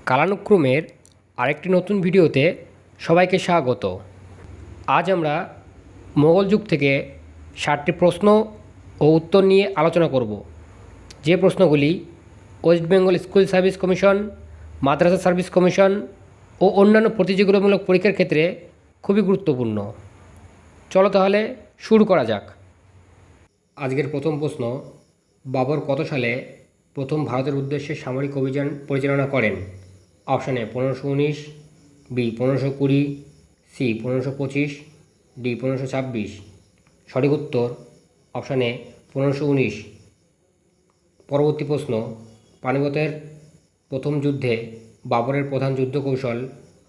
কালানুক্রমের আরেকটি নতুন ভিডিওতে সবাইকে স্বাগত। আজ আমরা মোগল যুগ থেকে 60টি প্রশ্ন ও উত্তর নিয়ে আলোচনা করব, যে প্রশ্নগুলি West Bengal school service commission, Madrasa service commission ও অন্যান্য প্রতিযোগিতামূলক পরীক্ষার ক্ষেত্রে খুবই গুরুত্বপূর্ণ। চলো তাহলে শুরু করা যাক। আজকের প্রথম প্রশ্ন, বাবর কত সালে প্রথম ভারতের উদ্দেশ্যে সামরিক অভিযান পরিচালনা করেন? Option A 1519, B 1520, C 1525, D 1526। সঠিক উত্তর অপশান এ 1519। পরবর্তী প্রশ্ন, পানিপথের প্রথম যুদ্ধে বাবরের প্রধান যুদ্ধ কৌশল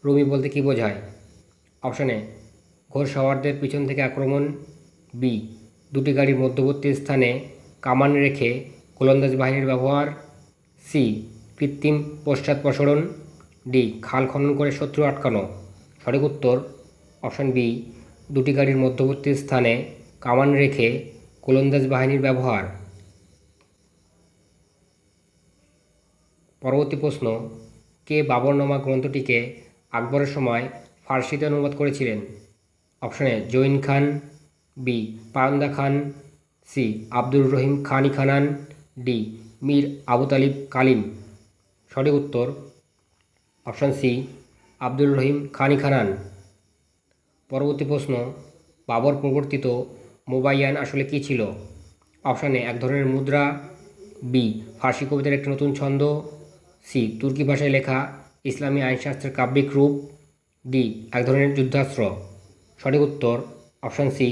রুমি বলতে কী বোঝায়? অপশান এ ঘোড়সাওয়ারদের পিছন থেকে আক্রমণ, বি দুটি গাড়ির মধ্যবর্তী স্থানে কামান রেখে গোলন্দাজ বাহিনীর ব্যবহার, সি কৃত্রিম পশ্চাৎপসরণ, ডি খাল খনন করে শত্রু আটকানো। সঠিক উত্তর অপশান বি দুটি গাড়ির মধ্যবর্তী স্থানে কামান রেখে গোলন্দাজ বাহিনীর ব্যবহার। পরবর্তী প্রশ্ন, কে বাবরনামা গ্রন্থটিকে আকবরের সময় ফার্সিতে অনুবাদ করেছিলেন? Option A Zain Khan, B Payanda Khan, C Abdur Rahim Khan e Khanan, D Mir Abu Talib Kalim. সঠিক উত্তর অপশান সি আব্দুর রহিম খান ই খানান। পরবর্তী প্রশ্ন, বাবর প্রবর্তিত মোবাইয়ান আসলে কী ছিল? অপশান এ এক ধরনের মুদ্রা, বি ফার্সি কবিতার একটি নতুন ছন্দ, সি তুর্কি ভাষায় লেখা ইসলামী আইনশাস্ত্রের কাব্যিক রূপ, ডি এক ধরনের যুদ্ধাস্ত্র। সঠিক উত্তর অপশান সি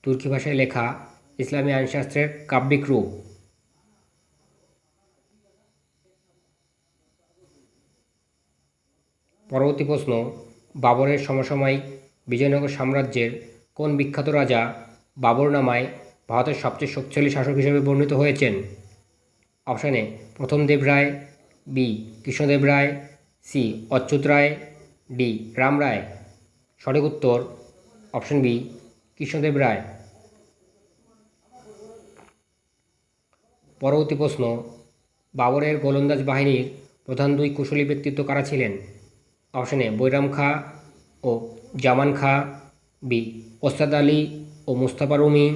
তুর্কি ভাষায় লেখা ইসলামী আইনশাস্ত্রের কাব্যিক রূপ। পরবর্তী প্রশ্ন, বাবরের সমসাময়িক বিজয়নগর সাম্রাজ্যের কোন বিখ্যাত রাজা বাবরনামায় ভারতের সবচেয়ে শক্তিশালী শাসক হিসেবে বর্ণিত হয়েছেন? অপশান এ প্রথম দেব রায়, বি কৃষ্ণদেব রায়, সি অচ্যুত রায়, ডি রাম রায়। সঠিক উত্তর অপশান বি কৃষ্ণদেব রায়। পরবর্তী প্রশ্ন, বাবরের গোলন্দাজ বাহিনীর প্রধান দুই কুশলী ব্যক্তিত্ব কারা ছিলেন? অপশান এ বৈরাম খাঁ ও জামান খাঁ, বি ওস্তাদ আলী ও মুস্তাফা রুমি,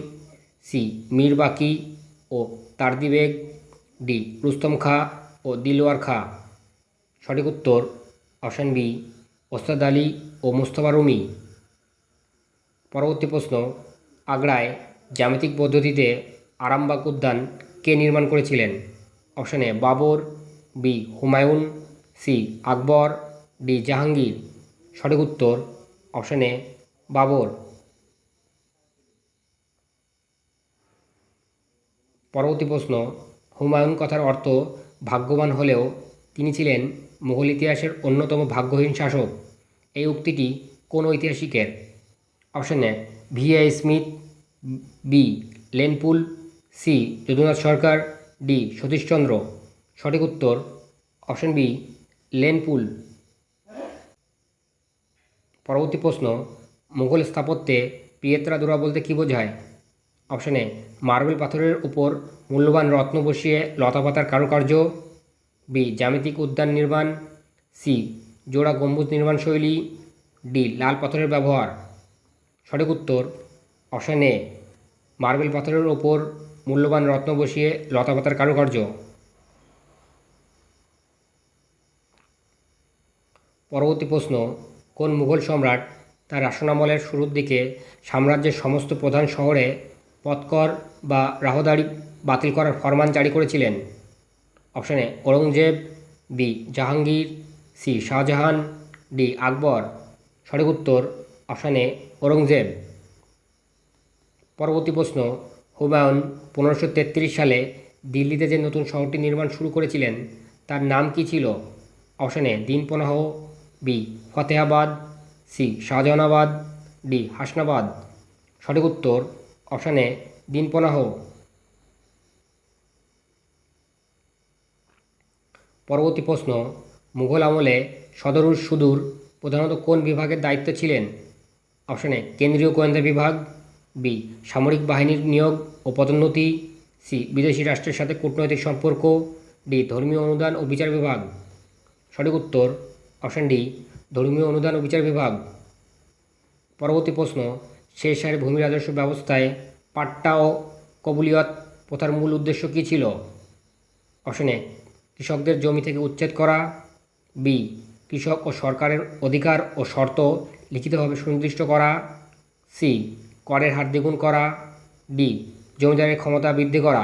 সি মীর বাকি ও তারদি বেগ, ডি রুস্তম খাঁ ও দিলওয়ার খাঁ। সঠিক উত্তর অপশান বি ওস্তাদ আলী ও মুস্তাফা রুমি। পরবর্তী প্রশ্ন, আগ্রায় জ্যামিতিক পদ্ধতিতে আরামবাগ উদ্যান কে নির্মাণ করেছিলেন? Option A Babur, B Humayun, C Akbar, D Jahangir. সঠিক উত্তর অপশান এ বাবর। পরবর্তী প্রশ্ন, হুমায়ুন কথার অর্থ ভাগ্যবান হলেও তিনি ছিলেন মুঘল ইতিহাসের অন্যতম ভাগ্যহীন শাসক। এই উক্তিটি কোন ঐতিহাসিকের? Option A V I. Smith, B Lane Poole, C Jadunath Sarkar, D Satish Chandra. সঠিক উত্তর অপশান বি লেনপুল। পরবর্তী প্রশ্ন, মুঘল স্থাপত্যে পিয়েত্রা দোরা বলতে কী বোঝায়? অপশান এ মার্বেল পাথরের উপর মূল্যবান রত্ন বসিয়ে লতাপাতার কারুকার্য, বি জ্যামিতিক উদ্যান নির্মাণ, সি জোড়া গম্বুজ নির্মাণ শৈলী, ডি লাল পাথরের ব্যবহার। সঠিক উত্তর অপশান এ মার্বেল পাথরের ওপর মূল্যবান রত্ন বসিয়ে লতাপাতার কারুকার্য। পরবর্তী প্রশ্ন, কোন মুঘল সম্রাট তার শাসনামলের শুরুর দিকে সাম্রাজ্যের সমস্ত প্রধান শহরে পথকর বা রাহদারি বাতিল করার ফরমান জারি করেছিলেন? Option A Aurangzeb, B Jahangir, C Shahjahan, D Akbar. সঠিক উত্তর অপশান এ ঔরঙ্গজেব। পরবর্তী প্রশ্ন, হুমায়ুন 1533 সালে দিল্লিতে যে নতুন শহরটি নির্মাণ শুরু করেছিলেন তার নাম কী ছিল? Option A Dinpanah, B Fatehabad, C Shahjahanabad, D Hasanabad. সঠিক উত্তর অপশান এ দিনপনাহ। পরবর্তী প্রশ্ন, মুঘল আমলে সদরুল সুদূর প্রধানত কোন বিভাগের দায়িত্বে ছিলেন? অপশান এ কেন্দ্রীয় গোয়েন্দা বিভাগ, বি সামরিক বাহিনীর নিয়োগ ও পদোন্নতি, সি বিদেশি রাষ্ট্রের সাথে কূটনৈতিক সম্পর্ক, ডি ধর্মীয় অনুদান ও বিচার বিভাগ। সঠিক উত্তর অপশান ডি ধর্মীয় অনুদান ও বিচার বিভাগ। পরবর্তী প্রশ্ন, শের শাহের ভূমি রাজস্ব ব্যবস্থায় পাট্টা ও কবুলিয়ত প্রথার মূল উদ্দেশ্য কী ছিল? অপশান এ কৃষকদের জমি থেকে উচ্ছেদ করা, বি কৃষক ও সরকারের অধিকার ও শর্ত লিখিতভাবে সুনির্দিষ্ট করা, সি করের হার দ্বিগুণ করা, ডি জমিদারের ক্ষমতা বৃদ্ধি করা।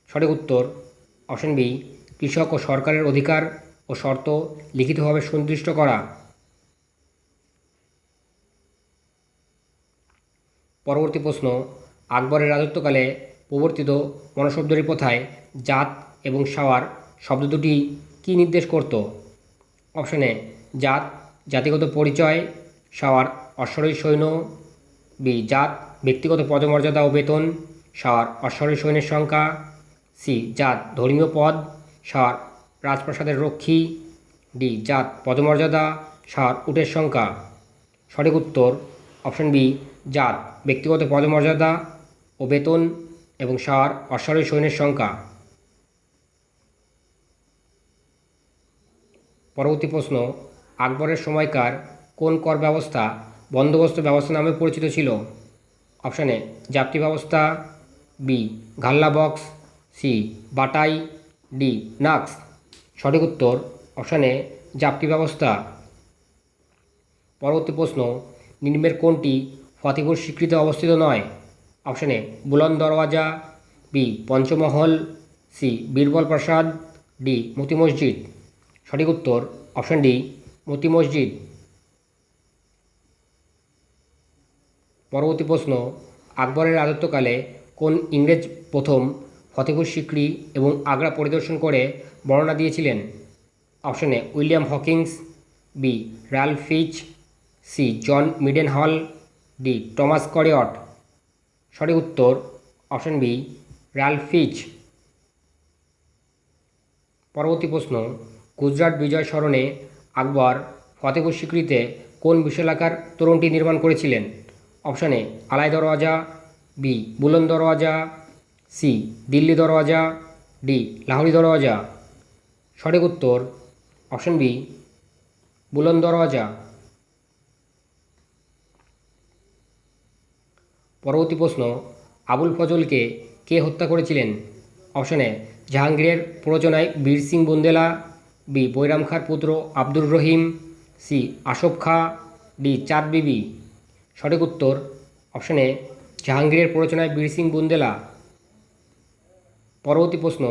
সঠিক উত্তর অপশান বি কৃষক ও সরকারের অধিকার ও শর্ত লিখিতভাবে সুনির্দিষ্ট করা। পরবর্তী প্রশ্ন, আকবরের রাজত্বকালে প্রবর্তিত মনসবদারি প্রথায় জাত এবং সাওয়ার শব্দ দুটি কী নির্দেশ করত? অপশান এ জাত জাতিগত পরিচয়, সাওয়ার অশ্বারোহী সৈন্য, বি জাত ব্যক্তিগত পদমর্যাদা ও বেতন, সাওয়ার অশ্বারোহী সৈন্যের সংখ্যা, সি জাত ধর্মীয় পদ, সাওয়ার রাজপ্রাসাদের রক্ষী, ডি জাত পদমর্যাদা, সাওয়ার উটের সংখ্যা। সঠিক উত্তর অপশান বি জাত ব্যক্তিগত পদমর্যাদা ও বেতন এবং সাওয়ার অশ্বারোহী সৈন্যের সংখ্যা। পরবর্তী প্রশ্ন, আকবরের সময়কার কোন কর ব্যবস্থা বন্দোবস্ত ব্যবস্থা নামে পরিচিত ছিল? অপশান এ জাপ্তি ব্যবস্থা, B ghalla bakhsh, C batai, D নাক্স। সঠিক উত্তর অপশান এ জাপ্তি ব্যবস্থা। পরবর্তী প্রশ্ন, নিম্নের কোনটি ফতেপুর সিক্রিতে অবস্থিত নয়? Option A বুলন্দ Darwaza, B Panchmahal, C Birbal প্রাসাদ, ডি মতি মসজিদ। সঠিক উত্তর অপশান ডি মতি মসজিদ। পরবর্তী প্রশ্ন, আকবরের রাজত্বকালে কোন ইংরেজ প্রথম ফতেপুর সিক্রি এবং আগ্রা পরিদর্শন করে বর্ণনা দিয়েছিলেন? Option A William Hawkins, B Ralph Fitch, C John Mildenhall, D Thomas Coryat. সঠিক উত্তর অপশান বি রাল্ফ ফিচ। পরবর্তী প্রশ্ন, গুজরাট বিজয় স্মরণে আকবর ফতেপুর সিক্রিতে কোন বিশালাকার তোরণটি নির্মাণ করেছিলেন? অপশান এ আলাই দরওয়াজা, বি বুলন্দ দরওয়াজা, সি দিল্লি দরওয়াজা, ডি লাহোরি দরওয়াজা। সঠিক উত্তর অপশান বি বুলন্দ দরওয়াজা। পরবর্তী প্রশ্ন, আবুল ফজলকে কে হত্যা করেছিলেন? অপশান এ জাহাঙ্গীরের প্ররোচনায় বীর সিং বুন্দেলা, বি বৈরাম খাঁর পুত্র আব্দুর রহিম, সি আসফ খাঁ, ডি চাঁদ বিবি। সঠিক উত্তর অপশান এ জাহাঙ্গীরের প্ররোচনায় বীর সিং বুন্দেলা। পরবর্তী প্রশ্ন,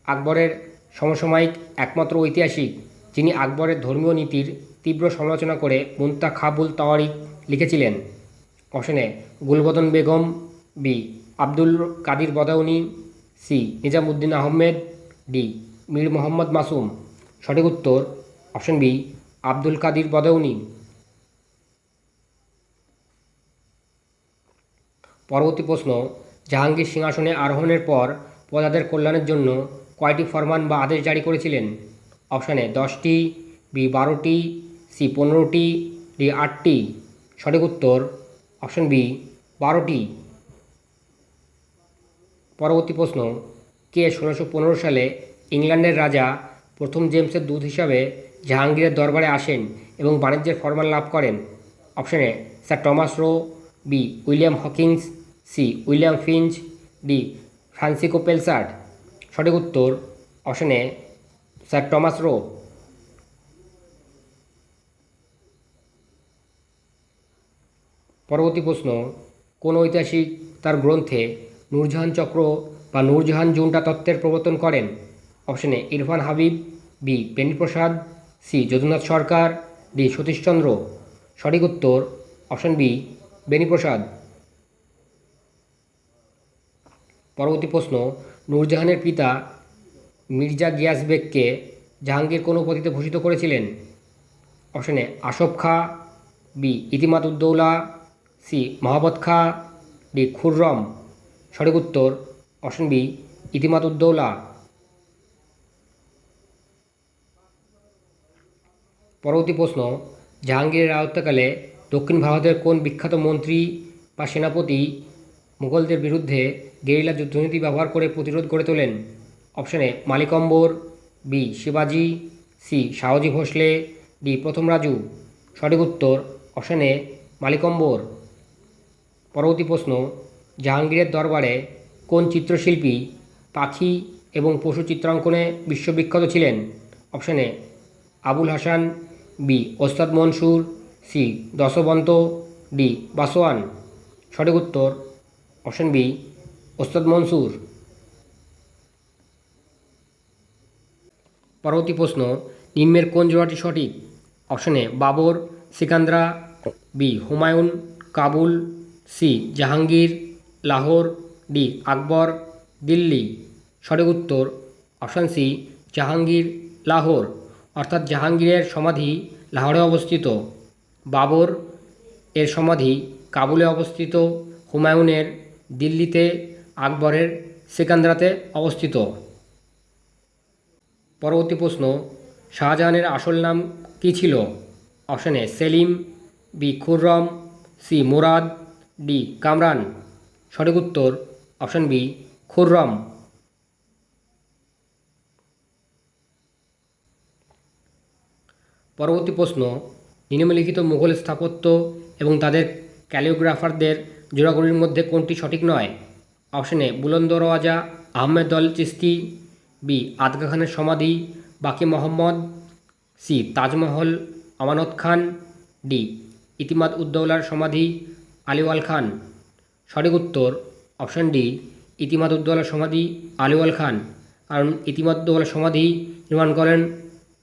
আকবরের সমসাময়িক একমাত্র ঐতিহাসিক যিনি আকবরের ধর্মীয় নীতির তীব্র সমালোচনা করে মুনতাখাবুল তাওয়ারিখ লিখেছিলেন? Option A Gulbadan Begum, B Abdul Qadir Badauni, C Nizamuddin Ahmed, D Mir Mohammad Masum. সঠিক উত্তর অপশান বি আব্দুল কাদির বদাউনি। পরবর্তী প্রশ্ন, জাহাঙ্গীর সিংহাসনে আরোহণের পর প্রজাদের কল্যাণের জন্য কয়টি ফরমান বা আদেশ জারি করেছিলেন? অপশান এ 10টি, বি 12টি, সি 15টি, ডি 8টি। সঠিক উত্তর অপশান বি 12টি। পরবর্তী প্রশ্ন, কে 1615 সালে ইংল্যান্ডের রাজা প্রথম জেমসের দূত হিসাবে জাহাঙ্গীরের দরবারে আসেন এবং বাণিজ্যের ফরমান লাভ করেন? Option A sir Thomas Roe, B William Hawkins, C William Finch, D Francisco Pelsaert. সঠিক উত্তর option A sir Thomas Roe. পরবর্তী প্রশ্ন, কোন ঐতিহাসিক তার গ্রন্থে নূরজাহান চক্র বা নূরজাহান জুন্টা তত্ত্বের প্রবর্তন করেন? Option A Irfan Habib, B Beni Prasad, C Jadunath Sarkar, D Satish Chandra. সঠিক উত্তর অপশান বি বেণীপ্রসাদ। পরবর্তী প্রশ্ন, নূরজাহানের পিতা মির্জা গিয়াস বেগকে জাহাঙ্গীর কোন উপাধিতে ভূষিত করেছিলেন? Option A Asaf Khan, B Itimad ud Daula, C Mahabat Khan, D Khurram. সঠিক উত্তর অপশান বি ইতিমাদ উদ্দৌলা। পরবর্তী প্রশ্ন, জাহাঙ্গীরের রাজত্বকালে দক্ষিণ ভারতের কোন বিখ্যাত মন্ত্রী বা সেনাপতি মুঘলদের বিরুদ্ধে গেরিলা যুদ্ধনীতি ব্যবহার করে প্রতিরোধ গড়ে তোলেন? Option A Malik Ambar, B শিবাজি, সি শাহজি ভোসলে, ডি প্রথম রাজু। সঠিক উত্তর অপশান এ মালিক অম্বর। পরবর্তী প্রশ্ন, জাহাঙ্গীরের দরবারে কোন চিত্রশিল্পী পাখি এবং পশু চিত্রাঙ্কনে বিশ্ববিখ্যাত ছিলেন? Option A Abul Hasan, B Ustad Mansur, C Daswant, D Basawan. সঠিক উত্তর অপশান বি ওস্তাদ মনসুর। পরবর্তী প্রশ্ন, নিম্নের কোন জোড়াটি সঠিক? Option A Babur Sikandra, B Humayun Kabul, C Jahangir Lahore, D Akbar Delhi. সঠিক উত্তর অপশান সি জাহাঙ্গীর লাহোর। অর্থাৎ জাহাঙ্গীরের সমাধি লাহোরে অবস্থিত, বাবর এর সমাধি কাবুলে অবস্থিত, হুমায়ুনের দিল্লিতে, আকবরের সিকান্দ্রাতে অবস্থিত। পরবর্তী প্রশ্ন, শাহজাহানের আসল নাম কী ছিল? Option A Salim, B Khurram, C Murad, D Kamran. সঠিক উত্তর অপশান বি খুররম। পরবর্তী প্রশ্ন, নিম্নলিখিত মুঘল স্থাপত্য এবং তাদের ক্যালিওগ্রাফারদের জোড়াগুলির মধ্যে কোনটি সঠিক নয়? Option A বুলন্দ Darwaza Ahmed all Chishti, B আদগা খানের সমাধি বাকি মোহাম্মদ, সি তাজমহল আমানত খান, ডি ইতিমাদ উদ্দৌলার সমাধি আলিওয়াল খান। সঠিক উত্তর অপশান ডি ইতিমাদ উদ্দৌলার সমাধি আলিওয়াল খান। কারণ ইতিমাদ উদ্দৌলার সমাধি নির্মাণ করেন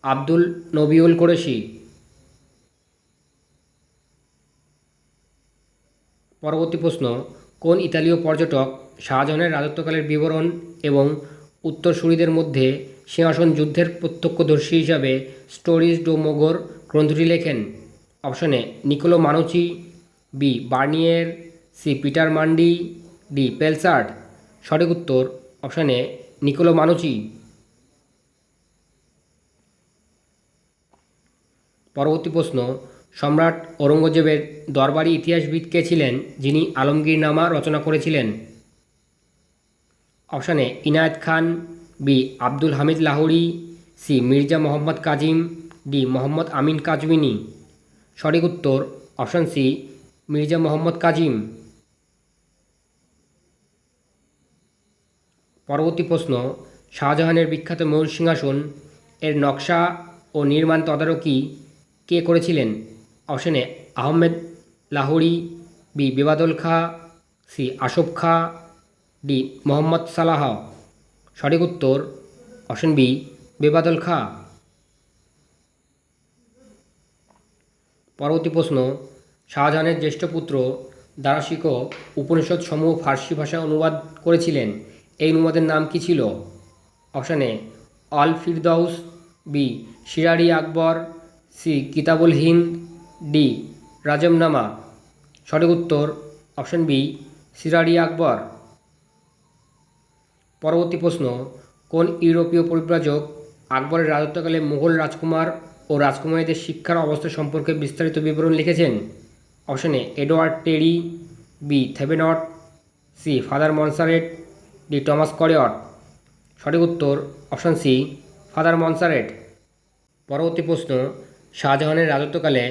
আব্দুল নবিউল কুরেশি। পরবর্তী প্রশ্ন, কোন ইতালীয় পর্যটক শাহজাহানের রাজত্বকালের বিবরণ এবং উত্তরসূরিদের মধ্যে সিংহাসন যুদ্ধের প্রত্যক্ষদর্শী হিসাবে স্টোরিজ ডো মোগর গ্রন্থটি লেখেন? Option A Niccolao Manucci, B Bernier, C Peter Mundy, D Pelsaert. সঠিক উত্তর অপশান এ নিকোলো মানুচি। পরবর্তী প্রশ্ন, সম্রাট ঔরঙ্গজেবের দরবারি ইতিহাসবিদ কে ছিলেন যিনি আলমগীরনামা রচনা করেছিলেন? Option A Inayat Khan, B Abdul Hamid Lahori, C Mirza Muhammad Kazim, D Muhammad Amin Qazwini. সঠিক উত্তর অপশান সি মির্জা মোহাম্মদ কাজিম। পরবর্তী প্রশ্ন, শাহজাহানের বিখ্যাত ময়ূর সিংহাসন এর নকশা ও নির্মাণ তদারকি কে করেছিলেন? Option A Ahmad Lahori, B Bebadal Khan, C Asaf খা, ডি মোহাম্মদ সালাহ। সঠিক উত্তর অপশান বি বেবাদল খা। পরবর্তী প্রশ্ন, শাহজাহানের জ্যেষ্ঠ পুত্র দারাশিকো উপনিষদ সমূহ ফার্সি ভাষায় অনুবাদ করেছিলেন, এই অনুবাদের নাম কী ছিল? Option A al Firdaus, B Sirri Akbar, C Kitabul Hind, D রাজমনামা। সঠিক উত্তর অপশান বি সিরারি আকবর। পরবর্তী প্রশ্ন, কোন ইউরোপীয় পরিব্রাজক আকবরের রাজত্বকালে মুঘল রাজকুমার ও রাজকুমারীদের শিক্ষার অবস্থা সম্পর্কে বিস্তারিত বিবরণ লিখেছেন? Option A Edward Terry, B Thevenot, C father Monserrate, D Thomas Coryat. সঠিক উত্তর অপশান সি ফাদার মনসারেট। পরবর্তী প্রশ্ন, শাহজাহানের রাজত্বকালে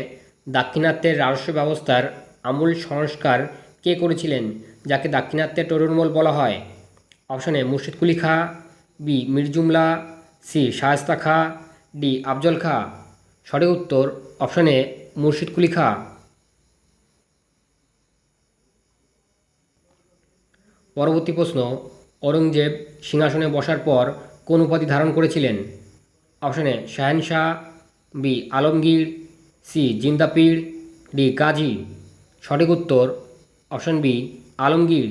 দাক্ষিণাত্যের রাজস্ব ব্যবস্থার আমূল সংস্কার কে করেছিলেন যাকে দাক্ষিণাত্যের টোডরমল বলা হয়? অপশান এ মুর্শিদ কুলি খা, বি মীর জুমলা, সি শায়েস্তা খা, ডি আফজল খা। সঠিক উত্তর অপশান এ মুর্শিদ কুলি খা। পরবর্তী প্রশ্ন, ঔরঙ্গজেব সিংহাসনে বসার পর কোন উপাধি ধারণ করেছিলেন? Option A Shahenshah, B Alamgir, C Zindapir, D Ghazi. সঠিক উত্তর অপশান বি আলমগীর।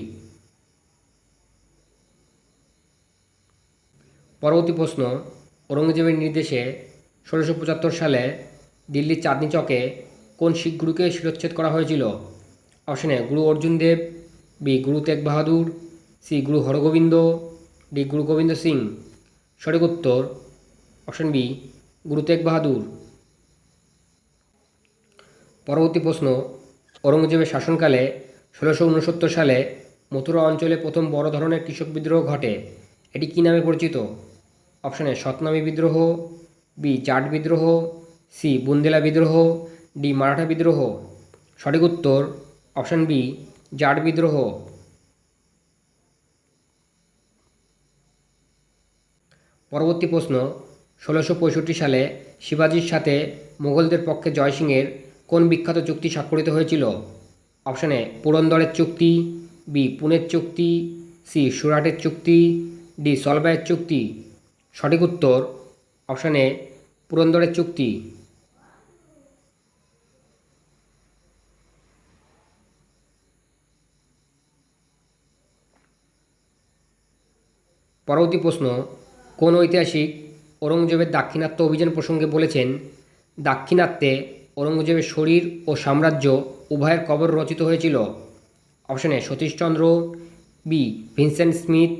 পরবর্তী প্রশ্ন, ঔরঙ্গজেবের নির্দেশে 1675 সালে দিল্লির চাঁদনি চকে কোন শিখ গুরুকে শিরচ্ছেদ করা হয়েছিল? অপশান এ গুরু অর্জুন দেব, বি গুরু তেগ বাহাদুর, সি গুরু হরগোবিন্দ, ডি গুরু গোবিন্দ সিং। সঠিক উত্তর অপশান বি গুরু তেগ বাহাদুর। পরবর্তী প্রশ্ন, ঔরঙ্গজেবের শাসনকালে 1669 সালে মথুরা অঞ্চলে প্রথম বড় ধরনের কৃষক বিদ্রোহ ঘটে, এটি কী নামে পরিচিত? অপশান এ সতনামী বিদ্রোহ, বি জাট বিদ্রোহ, সি বুন্দেলা বিদ্রোহ, ডি মারাঠা বিদ্রোহ। সঠিক উত্তর অপশান বি জাট বিদ্রোহ। পরবর্তী প্রশ্ন, 1665 সালে শিবাজির সাথে মুঘলদের পক্ষে জয়সিংহের কোন বিখ্যাত চুক্তি স্বাক্ষরিত হয়েছিল? অপশান এ পুরন্দরের চুক্তি, বি পুনের চুক্তি, সি সুরাটের চুক্তি, ডি সলবাইয়ের চুক্তি। সঠিক উত্তর অপশান এ পুরন্দরের চুক্তি। পরবর্তী প্রশ্ন, কোন ঐতিহাসিক ঔরঙ্গজেবের দাক্ষিণাত্য অভিযান প্রসঙ্গে বলেছেন, দাক্ষিণাত্যে ঔরঙ্গজেবের শরীর ও সাম্রাজ্য উভয়ের কবর রচিত হয়েছিল? Option A Satish Chandra, B Vincent Smith,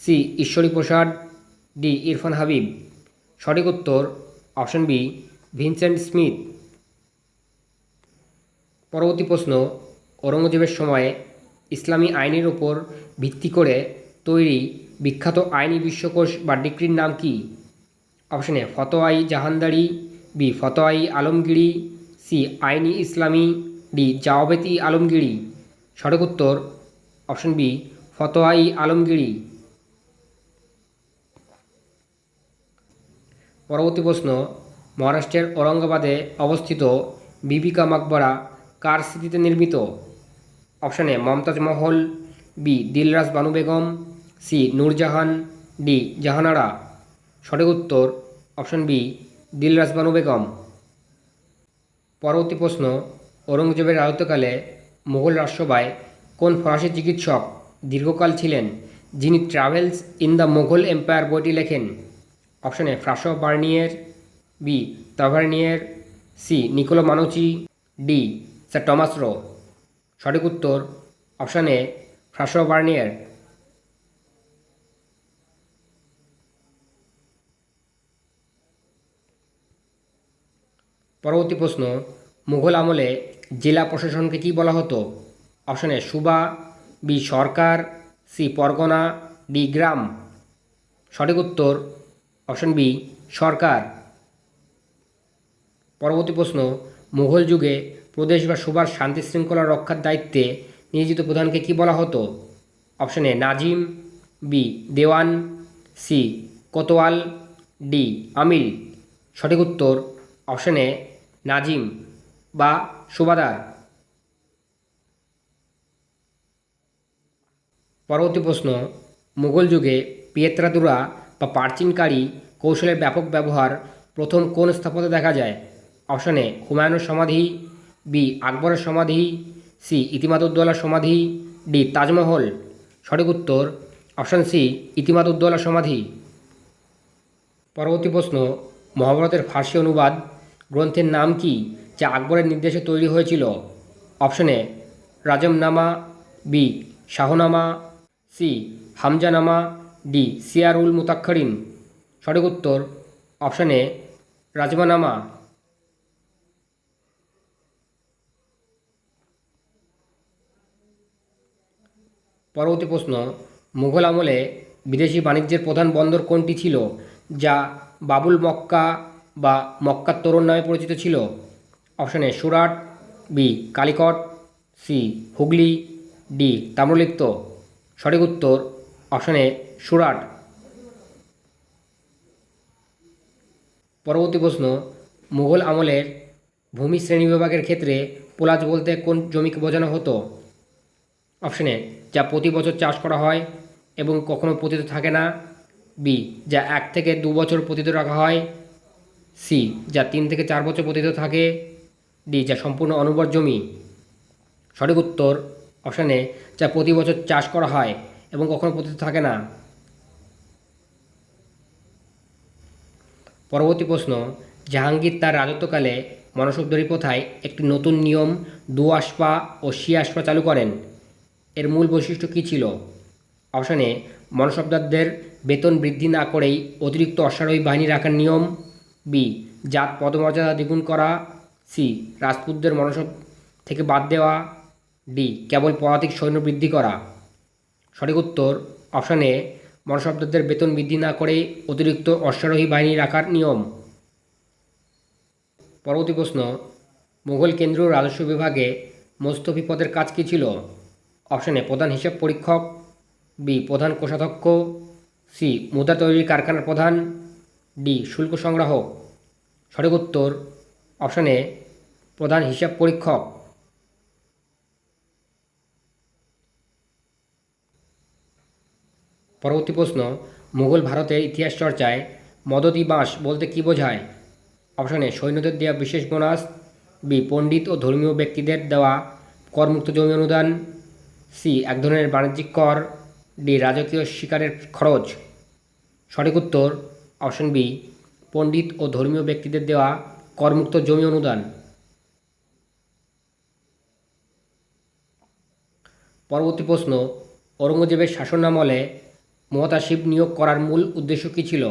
C Ishwari Prasad, D Irfan Habib. সঠিক উত্তর অপশান বি ভিনসেন্ট স্মিথ। পরবর্তী প্রশ্ন, ঔরঙ্গজেবের সময়ে ইসলামী আইনের ওপর ভিত্তি করে তৈরি বিখ্যাত আইনি বিশ্বকোষ বা ডিক্রির নাম কি? অপশান এ ফতোয়াই জাহানদারি, বি ফতোয়াই আলমগীরি, সি আইনি ইসলামী, ডি জাওয়াবেত ই আলমগীরি। সঠিক উত্তর অপশান বি ফতোয়াই আলমগীরি। পরবর্তী প্রশ্ন, মহারাষ্ট্রের ঔরঙ্গাবাদে অবস্থিত বিবি কা মাকবারা কার স্মৃতিতে নির্মিত? Option A Mumtaz Mahal, B Dilras Banu Begum, C Nurjahan, D Jahanara. সঠিক উত্তর অপশান বি দিলরাস বানু বেগম। পরবর্তী প্রশ্ন, ঔরঙ্গজেবের রাজত্বকালে মুঘল রাজসভায় কোন ফরাসি চিকিৎসক দীর্ঘকাল ছিলেন, যিনি travels in the Mughal empire বইটি লেখেন? Option A François Bernier, B Tavernier, C Niccolao Manucci, D sir Thomas Roe. সঠিক উত্তর অপশান এ ফ্রাঁসোয়া বার্নিয়ের। পরবর্তী প্রশ্ন, মুঘল আমলে জেলা প্রশাসনকে কী বলা হতো? Option A suba, B sarkar, C pargana, D গ্রাম। সঠিক উত্তর অপশান বি সরকার। পরবর্তী প্রশ্ন, মুঘল যুগে প্রদেশ বা সুবার শান্তি শৃঙ্খলা রক্ষার দায়িত্বে নিয়োজিত প্রধানকে কী বলা হতো? Option A nazim, B diwan, C kotwal, D amil. সঠিক উত্তর অপশান এ নাজিম বা সুবাদার। পরবর্তী প্রশ্ন, মুঘল যুগে পিয়েত্রাদুরা বা প্রাচীনকারী কৌশলের ব্যাপক ব্যবহার প্রথম কোন স্থাপত্যে দেখা যায়? অপশান এ হুমায়ুনের সমাধি, বি আকবরের সমাধি, সি ইতিমাদ-উদ-দৌলার সমাধি, ডি তাজমহল। সঠিক উত্তর অপশান সি ইতিমাদ-উদ-দৌলার সমাধি। পরবর্তী প্রশ্ন, মহাভারতের ফার্সি অনুবাদ গ্রন্থের নাম কি, যা আকবরের নির্দেশে তৈরি হয়েছিল? Option A Razmnama, B Shahnama, C Hamzanama, D Siyarul Mutakherin. সঠিক উত্তর অপশান এ রাজমানামা। পরবর্তী প্রশ্ন, মুঘল আমলে বিদেশি বাণিজ্যের প্রধান বন্দর কোনটি ছিল, যা বাবুল মক্কা বা মক্কার তোরণ নামে পরিচিত ছিল? Option A Surat, B Calicut, C Hooghly, D Tamralipta. সঠিক উত্তর অপশান এ সুরাট। পরবর্তী প্রশ্ন, মুঘল আমলের ভূমি শ্রেণীবিভাগের ক্ষেত্রে পোলাজ বলতে কোন জমিকে বোঝানো হতো? অপশান এ যা প্রতি বছর চাষ করা হয় এবং কখনো পতিত থাকে না, বি যা 1 থেকে 2 বছর পতিত রাখা হয়, সি যা 3 থেকে 4 বছর পতিত থাকে, ডি যা সম্পূর্ণ অনুর্বর জমি। সঠিক উত্তর অপশান এ যা প্রতি বছর চাষ করা হয় এবং কখনো পতিত থাকে না। পরবর্তী প্রশ্ন, জাহাঙ্গীর তার রাজত্বকালে মনসবদারি প্রথায় একটি নতুন নিয়ম দুআসপা ও শিয়াসপা চালু করেন। এর মূল বৈশিষ্ট্য কী ছিল? অপশান এ মনসবদারদের বেতন বৃদ্ধি না করেই অতিরিক্ত অশ্বারোহী বাহিনী রাখার নিয়ম, বি জাত পদমর্যাদা দ্বিগুণ করা, সি রাজপুতদের মনসব থেকে বাদ দেওয়া, ডি কেবল পদাতিক সৈন্য বৃদ্ধি করা। সঠিক উত্তর অপশান এ মনসবদারদের বেতন বৃদ্ধি না করে অতিরিক্ত অশ্বারোহী বাহিনী রাখার নিয়ম। পরবর্তী প্রশ্ন, মুঘল কেন্দ্রীয় রাজস্ব বিভাগে মোস্তফি পদের কাজ কী ছিল? অপশান এ প্রধান হিসাব পরীক্ষক, বি প্রধান কোষাধ্যক্ষ, সি মুদ্রা তৈরির কারখানার প্রধান, ডি শুল্ক সংগ্রাহক। সঠিক উত্তর অপশান এ প্রধান হিসাব পরীক্ষক। পরবর্তী প্রশ্ন, মুঘল ভারতের ইতিহাস চর্চায় মদতি বাঁশ বলতে কী বোঝায়? অপশান এ সৈন্যদের দেওয়া বিশেষ বোনাস, বি পণ্ডিত ও ধর্মীয় ব্যক্তিদের দেওয়া করমুক্ত জমি অনুদান, সি এক ধরনের বাণিজ্যিক কর, ডি রাজকীয় শিকারের খরচ। সঠিক উত্তর অপশান বি পণ্ডিত ও ধর্মীয় ব্যক্তিদের দেওয়া করমুক্ত জমি অনুদান। পরবর্তী প্রশ্ন, ঔরঙ্গজেবের শাসনামলে মুহতাসিব নিয়োগ করার মূল উদ্দেশ্য কী ছিল?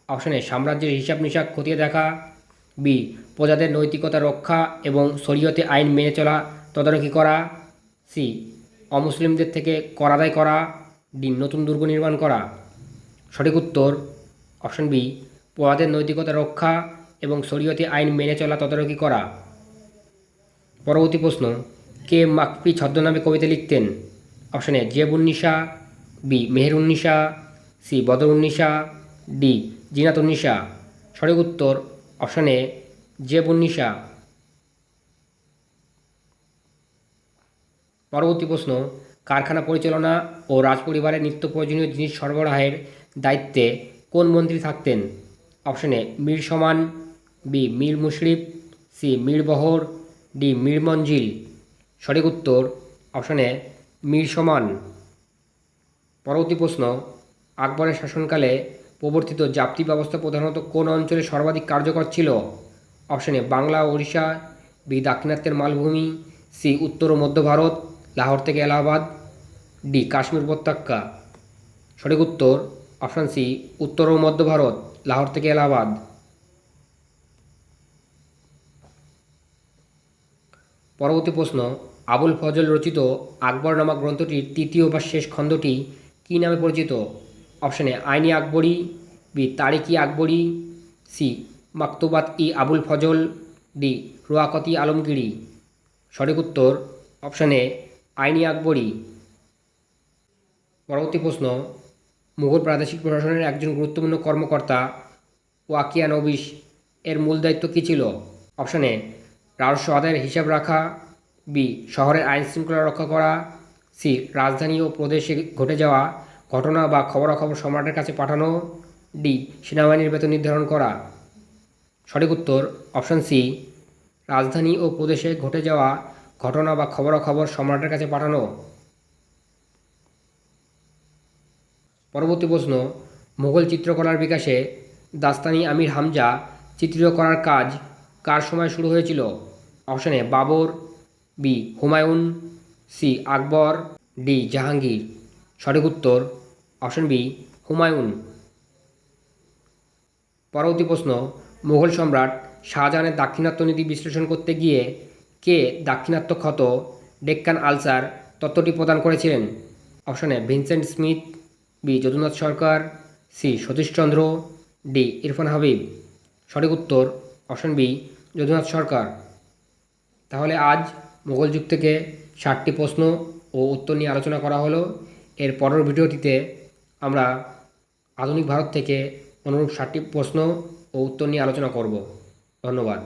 অপশান এ সাম্রাজ্যের হিসাব নিকাশ খতিয়ে দেখা, বি প্রজাদের নৈতিকতা রক্ষা এবং শরীয়তে আইন মেনে চলা তদারকি করা, সি অমুসলিমদের থেকে কর আদায় করা, ডি নতুন দুর্গ নির্মাণ করা। সঠিক উত্তর অপশান বি প্রজাদের নৈতিকতা রক্ষা এবং শরীয়তে আইন মেনে চলা তদারকি করা। পরবর্তী প্রশ্ন, কে মাকফি ছদ্মনামে কবিতা লিখতেন? Option A Zebunnisa, B Mehrunnisa, C Badrunnisa, D Zinatunnisa. সঠিক উত্তর অপশান এ জিয়াবুন্নিসা। পরবর্তী প্রশ্ন, কারখানা পরিচালনা ও রাজপরিবারের নিত্য প্রয়োজনীয় জিনিস সরবরাহের দায়িত্বে কোন মন্ত্রী থাকতেন? অপশান এ মীর সমান, বি মীর মুশরিফ, সি মীর বহর, ডি মীর মঞ্জিল। সঠিক উত্তর অপশান এ মীর সমান। পরবর্তী প্রশ্ন, আকবরের শাসনকালে প্রবর্তিত জাপ্তি ব্যবস্থা প্রধানত কোন অঞ্চলে সর্বাধিক কার্যকর ছিল? অপশান এ বাংলা ও ওড়িশা, বি দাক্ষিণাত্যের মালভূমি, সি উত্তর ও মধ্য ভারত লাহোর থেকে এলাহাবাদ, ডি কাশ্মীর উপত্যকা। সঠিক উত্তর অপশান সি উত্তর ও মধ্য ভারত লাহোর থেকে এলাহাবাদ। পরবর্তী প্রশ্ন, আবুল ফজল রচিত আকবরনামা গ্রন্থটির তৃতীয় বা শেষ খণ্ডটি কী নামে পরিচিত? অপশান এ আইনি আকবরী, বি তারিক-ই আকবরী, সি মাকতুবাত ই আবুল ফজল, ডি রুয়াকত-ই আলমগীরি। সঠিক উত্তর অপশান এ আইনি আকবরী। পরবর্তী প্রশ্ন, মুঘল প্রাদেশিক প্রশাসনের একজন গুরুত্বপূর্ণ কর্মকর্তা ওয়াকিয়া নবিশ এর মূল দায়িত্ব কী ছিল? অপশান এ রাজস্ব আদায়ের হিসাব রাখা, বি শহরের আইন শৃঙ্খলা রক্ষা করা, সি রাজধানী ও প্রদেশে ঘটে যাওয়া ঘটনা বা খবরাখবর সম্রাটের কাছে পাঠানো, ডি সেনাবাহিনীর বেতন নির্ধারণ করা। সঠিক উত্তর অপশান সি রাজধানী ও প্রদেশে ঘটে যাওয়া ঘটনা বা খবরাখবর সম্রাটের কাছে পাঠানো। পরবর্তী প্রশ্ন, মুঘল চিত্রকলার বিকাশে দাস্তানি আমির হামজা চিত্রিত করার কাজ কার সময় শুরু হয়েছিল? Option A Babur, B Humayun, C Akbar, D Jahangir. সঠিক উত্তর অপশান বি হুমায়ুন। পরবর্তী প্রশ্ন, মুঘল সম্রাট শাহজাহানের দাক্ষিণাত্য নীতি বিশ্লেষণ করতে গিয়ে কে দাক্ষিণাত্য ক্ষত ডেক্কান আলসার তত্ত্বটি প্রদান করেছিলেন? Option A Vincent Smith, B Jadunath Sarkar, C Satish Chandra, D Irfan Habib. সঠিক উত্তর অপশান বি যদুনাথ সরকার। তাহলে আজ মুঘল যুগ থেকে 60টি প্রশ্ন ও উত্তর নিয়ে আলোচনা করা হলো। এর পরের ভিডিওটিতে আমরা আধুনিক ভারত থেকে অনুরূপ 60টি প্রশ্ন ও উত্তর নিয়ে আলোচনা করব। ধন্যবাদ।